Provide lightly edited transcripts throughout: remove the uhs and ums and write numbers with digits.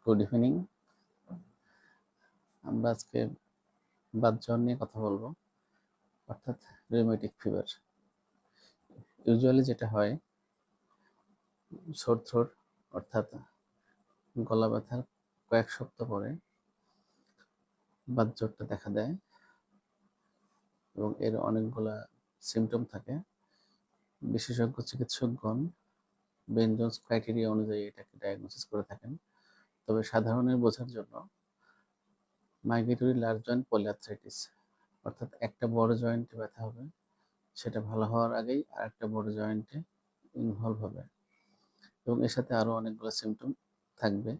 Good evening. আমরা আজকে বাতজ্বর নিয়ে কথা বলবো, অর্থাৎ রিউমেটিক ফিভার। ইউজুয়ালি যেটা হয়, সোর থ্রোট অর্থাৎ গলা ব্যথার কয়েক সপ্তাহ পরে বাতজ্বরটা দেখা দেয় এবং এর অনেকগুলা সিমটম থাকে। বিশেষজ্ঞ চিকিৎসকগণ বেন জোন্স ক্রাইটেরিয়া অনুযায়ী এটাকে ডায়াগনোসিস করে থাকেন। তবে সাধারণের বোঝার জন্য মাইগ্রেটরি লার্জ জয়েন্ট পলিআর্থ্রাইটিস, অর্থাৎ একটা বড় জয়েন্টে ব্যথা হবে, সেটা ভালো হওয়ার আগেই আর একটা বড় জয়েন্টে ইনভলভ হবে এবং এর সাথে আরো অনেকগুলো সিমটম থাকবে।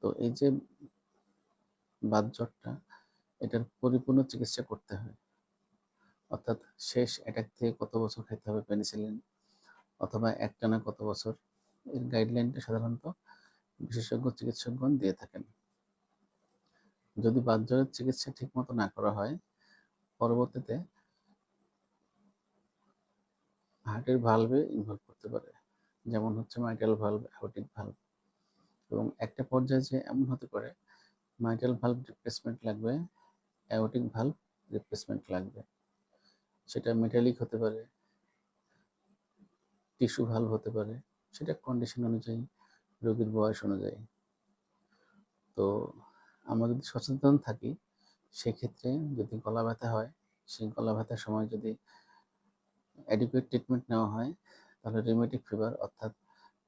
তো এই যে বাতজ্বরটা, এটার পরিপূর্ণ চিকিৎসা করতে হয়, অর্থাৎ শেষ অ্যাটাক থেকে কত বছর খেতে হবে পেনিসিলিন, অথবা একটানা কত বছর, এর গাইডলাইনটা সাধারণত বিশেষজ্ঞ চিকিৎসকগণ দিয়ে থাকেন। যদি বাতজ্বরের চিকিৎসা ঠিকমতো না করা হয়, পরবর্তীতে হার্টের ভালভে ইনভলভ করতে পারে, যেমন হচ্ছে মাইট্রাল ভালভ, অ্যাওর্টিক ভালভ, এবং একটা পর্যায়ে যে এমন হতে পারে মাইট্রাল ভালভ রিপ্লেসমেন্ট লাগবে, অ্যাওর্টিক ভালভ রিপ্লেসমেন্ট লাগবে। সেটা মেটালিক হতে পারে, টিস্যু ভালভ হতে পারে, সেটা কন্ডিশন অনুযায়ী, রোগীর বয়স অনুযায়ী। তো আমরা যদি সচেতন থাকি, সেক্ষেত্রে যদি গলা ব্যথা হয়, সেই গলা ব্যথার সময় যদি অ্যাডিকুয়েট ট্রিটমেন্ট নেওয়া হয়, তাহলে রিউমেটিক ফিভার অর্থাৎ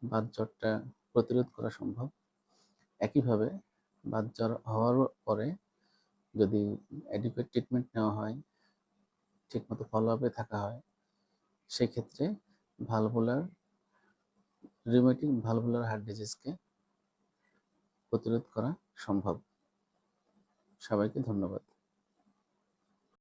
বাতজ্বরটা প্রতিরোধ করা সম্ভব। একইভাবে বাতজ্বর হওয়ার পরে যদি অ্যাডিকুয়েট ট্রিটমেন্ট নেওয়া হয়, ঠিকমতো ফলো আপে থাকা হয়, সেক্ষেত্রে রিউমেটিক ভালভুলার হার্ট ডিজিজকে প্রতিরোধ করা সম্ভব। সবাইকে ধন্যবাদ।